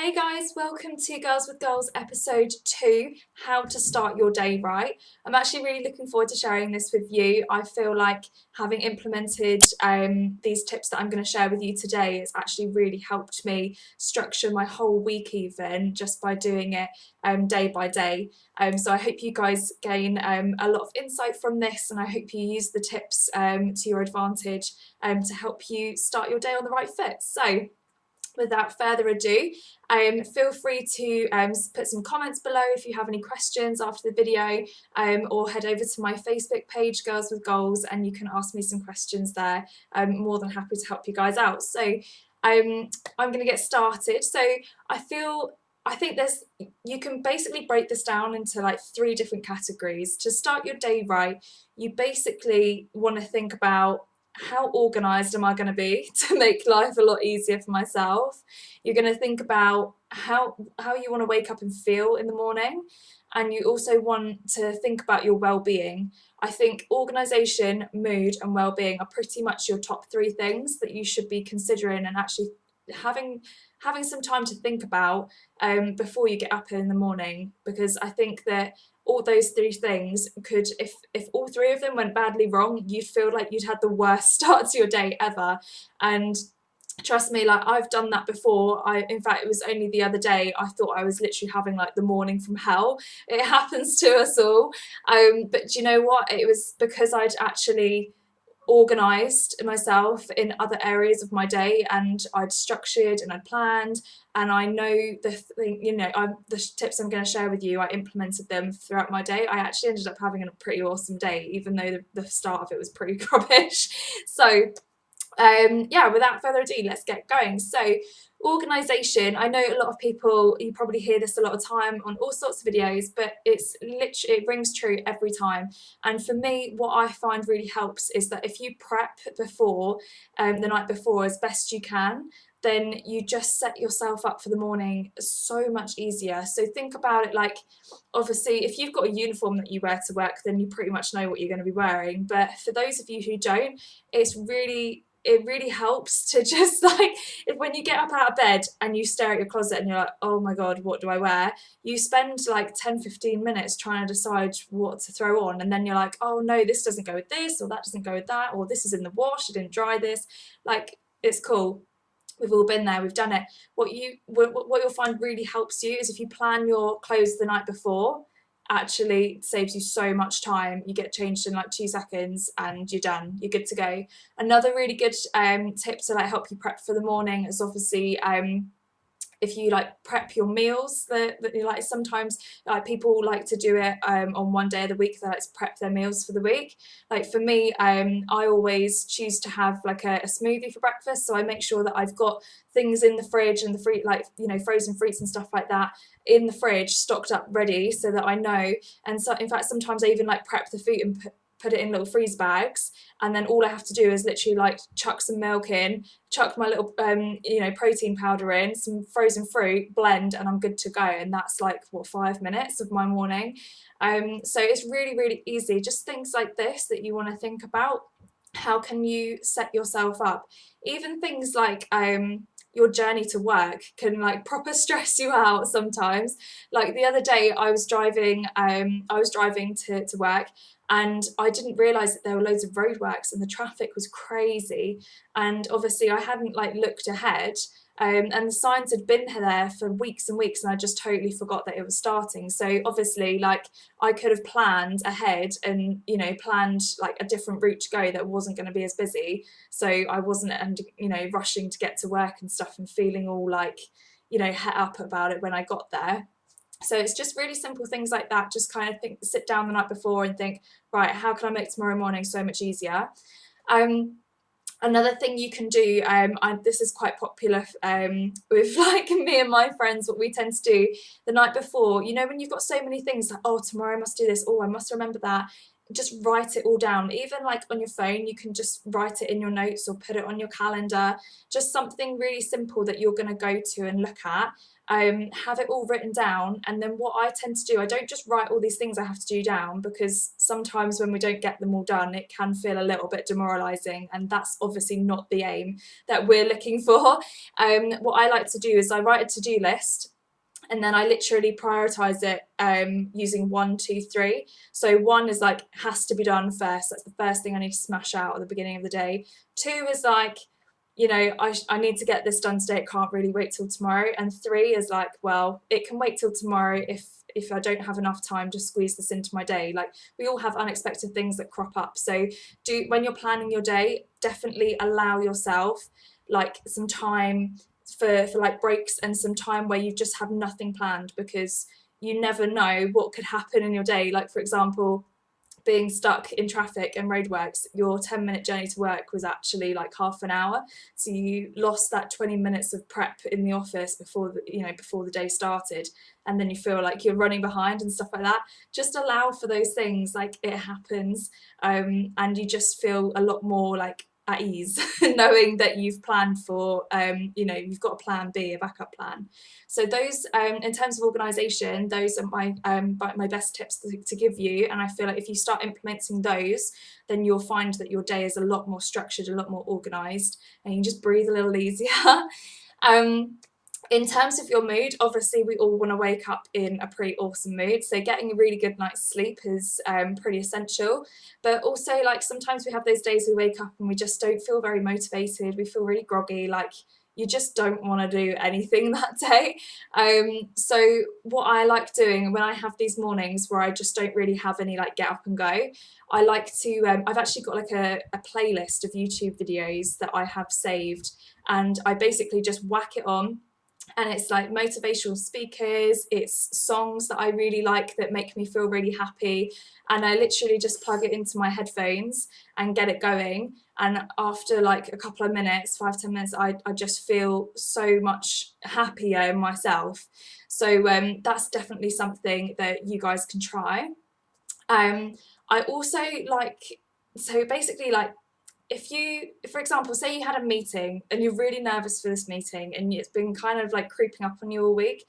Hey guys, welcome to Girls with Goals episode 2, How to Start Your Day Right. I'm actually really looking forward to sharing this with you. I feel like having implemented these tips that I'm going to share with you today has actually really helped me structure my whole week even just by doing it day by day. So I hope you guys gain a lot of insight from this, and I hope you use the tips to your advantage to help you start your day on the right foot. So without further ado, feel free to put some comments below if you have any questions after the video, or head over to my Facebook page, Girls with Goals, and you can ask me some questions there. I'm more than happy to help you guys out. So I'm going to get started. So I think you can basically break this down into like 3 different categories. To start your day right, you basically want to think about how organised am I going to be to make life a lot easier for myself. You're going to think about how you want to wake up and feel in the morning, and you also want to think about your well-being. I think organisation, mood and well-being are pretty much your top 3 things that you should be considering and actually having some time to think about before you get up in the morning, because I think that all those 3 things could, if all 3 of them went badly wrong, you'd feel like you'd had the worst start to your day ever. And trust me, like, I've done that before. In fact, it was only the other day I thought I was literally having like the morning from hell. It happens to us all. But do you know what? It was because I'd actually organised myself in other areas of my day, and I'd structured and I'd planned, and I know the tips I'm going to share with you, I implemented them throughout my day. I actually ended up having a pretty awesome day, even though the start of it was pretty rubbish. So yeah, without further ado, let's get going. So organisation, I know a lot of people, you probably hear this a lot of time on all sorts of videos, but it rings true every time. And for me, what I find really helps is that if you prep before, the night before, as best you can, then you just set yourself up for the morning so much easier. So think about it like, obviously, if you've got a uniform that you wear to work, then you pretty much know what you're going to be wearing. But for those of you who don't, it really helps to just like, when you get up out of bed and you stare at your closet and you're like, oh my god, what do I wear? You spend like 10-15 minutes trying to decide what to throw on, and then you're like, oh no, this doesn't go with this, or that doesn't go with that, or this is in the wash, I didn't dry this. Like, it's cool. We've all been there, we've done it. What you'll find really helps you is if you plan your clothes the night before. Actually saves you so much time. You get changed in like 2 seconds and you're done, you're good to go. Another really good tip to like help you prep for the morning is obviously if you like prep your meals, that you like, sometimes like people like to do it on one day of the week, they like to prep their meals for the week. Like for me, I always choose to have like a smoothie for breakfast, so I make sure that I've got things in the fridge and like, you know, frozen fruits and stuff like that in the fridge stocked up ready, so that I know. And so in fact sometimes I even like prep the food and put it in little freeze bags, and then all I have to do is literally like chuck some milk in, chuck my little protein powder in, some frozen fruit, blend, and I'm good to go. And that's like, what, 5 minutes of my morning. So it's really, really easy. Just things like this that you want to think about. How can you set yourself up? Even things like your journey to work can like proper stress you out sometimes. Like the other day I was driving to work, and I didn't realise that there were loads of roadworks and the traffic was crazy. And obviously I hadn't like looked ahead, and the signs had been there for weeks and weeks, and I just totally forgot that it was starting. So obviously, like, I could have planned ahead and, you know, planned like a different route to go that wasn't going to be as busy, so I wasn't rushing to get to work and stuff and feeling all like, you know, het up about it when I got there. So it's just really simple things like that. Just kind of sit down the night before and think, right, how can I make tomorrow morning so much easier? Another thing you can do, this is quite popular with like me and my friends, what we tend to do the night before, you know, when you've got so many things like, oh, tomorrow I must do this, oh, I must remember that. just write it all down. Even like on your phone, you can just write it in your notes or put it on your calendar, just something really simple that you're going to go to and look at. Have it all written down. And then what I tend to do, I don't just write all these things I have to do down, because sometimes when we don't get them all done, it can feel a little bit demoralizing, and that's obviously not the aim that we're looking for. What I like to do is I write a to-do list, and then I literally prioritize it using 1, 2, 3. So 1 is like has to be done first. That's the first thing I need to smash out at the beginning of the day. 2 is like, you know, I need to get this done today. It can't really wait till tomorrow. And 3 is like, well, it can wait till tomorrow if I don't have enough time to squeeze this into my day. Like, we all have unexpected things that crop up. So when you're planning your day, definitely allow yourself like some time for like breaks, and some time where you just have nothing planned, because you never know what could happen in your day. Like, for example, being stuck in traffic and roadworks, your 10-minute journey to work was actually like half an hour. So you lost that 20 minutes of prep in the office before the day started, and then you feel like you're running behind and stuff like that. Just allow for those things, like it happens, and you just feel a lot more like at ease knowing that you've planned for, you've got a plan B, a backup plan. So those, in terms of organisation, those are my best tips to give you. And I feel like if you start implementing those, then you'll find that your day is a lot more structured, a lot more organised, and you can just breathe a little easier. In terms of your mood, obviously we all want to wake up in a pretty awesome mood, so getting a really good night's sleep is pretty essential. But also, like, sometimes we have those days we wake up and we just don't feel very motivated, we feel really groggy, like you just don't want to do anything that day. So what I like doing when I have these mornings where I just don't really have any like get up and go, I like to, I've actually got like a playlist of YouTube videos that I have saved, and I basically just whack it on. And it's like motivational speakers, it's songs that I really like that make me feel really happy, and I literally just plug it into my headphones and get it going. And after like a couple of minutes, 5-10 minutes, I just feel so much happier in myself. So that's definitely something that you guys can try. I also like, so basically, like, if you, for example, say you had a meeting and you're really nervous for this meeting and it's been kind of like creeping up on you all week,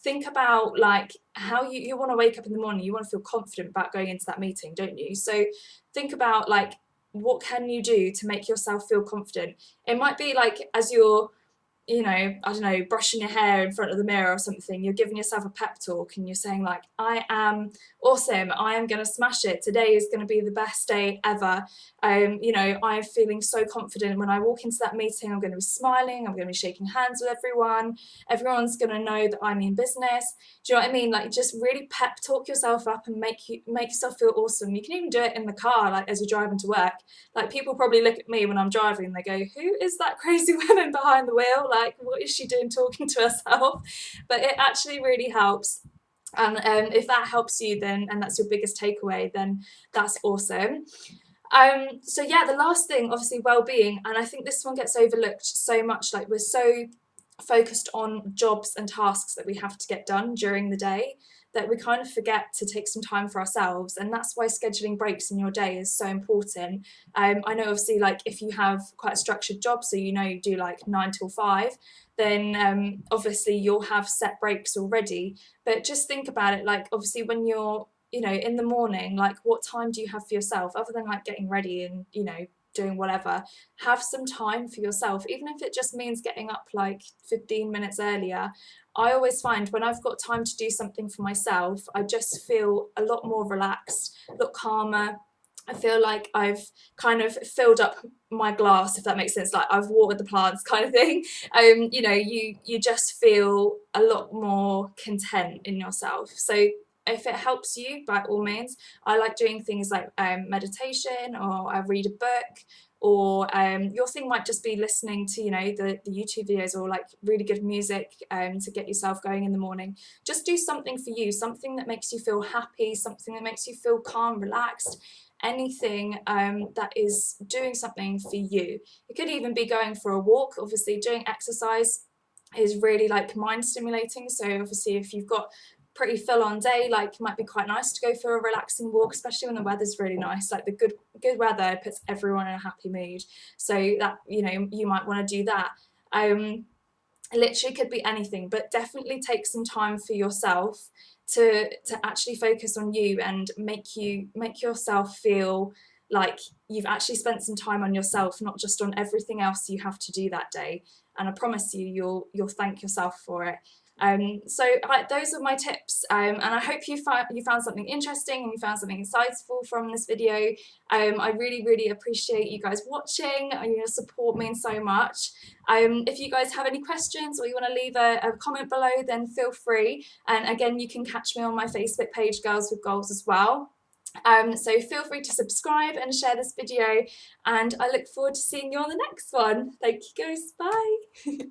think about like how you want to wake up in the morning, you want to feel confident about going into that meeting, don't you? So think about like, what can you do to make yourself feel confident? It might be like, as you're, I don't know, brushing your hair in front of the mirror or something, you're giving yourself a pep talk and you're saying like, I am awesome, I am going to smash it, today is going to be the best day ever. I'm feeling so confident when I walk into that meeting, I'm going to be smiling, I'm going to be shaking hands with everyone, everyone's going to know that I'm in business. Do you know what I mean? Like, just really pep talk yourself up and make yourself feel awesome. You can even do it in the car, like as you're driving to work. Like, people probably look at me when I'm driving and they go, who is that crazy woman behind the wheel? Like, what is she doing talking to herself? But it actually really helps. And if that helps you, then, and that's your biggest takeaway, then that's awesome. So yeah, the last thing, obviously, well-being, and I think this one gets overlooked so much. Like, we're so focused on jobs and tasks that we have to get done during the day that we kind of forget to take some time for ourselves, and that's why scheduling breaks in your day is so important. I know, obviously, like if you have quite a structured job, so you do like 9 till 5, then obviously you'll have set breaks already. But just think about it, like, obviously when you're in the morning, like, what time do you have for yourself other than like getting ready and doing whatever? Have some time for yourself, even if it just means getting up like 15 minutes earlier. I always find when I've got time to do something for myself, I just feel a lot more relaxed, a lot calmer. I feel like I've kind of filled up my glass, if that makes sense, like I've watered the plants kind of thing. You just feel a lot more content in yourself. So if it helps you, by all means. I like doing things like meditation, or I read a book, or your thing might just be listening to the YouTube videos, or like really good music to get yourself going in the morning. Just do something for you, something that makes you feel happy, something that makes you feel calm, relaxed, anything that is doing something for you. It could even be going for a walk. Obviously, doing exercise is really like mind stimulating, so obviously if you've got pretty full-on day, like it might be quite nice to go for a relaxing walk, especially when the weather's really nice. Like the good weather puts everyone in a happy mood, so that, you know, you might want to do that. Literally could be anything, but definitely take some time for yourself to actually focus on you and make yourself feel like you've actually spent some time on yourself, not just on everything else you have to do that day. And I promise you, you'll thank yourself for it. So those are my tips, and I hope you found something interesting and you found something insightful from this video. I really appreciate you guys watching. Your support means so much. If you guys have any questions or you want to leave a comment below, then feel free. And again, you can catch me on my Facebook page, Girls with Goals, as well. So feel free to subscribe and share this video, and I look forward to seeing you on the next one. Thank you guys, bye.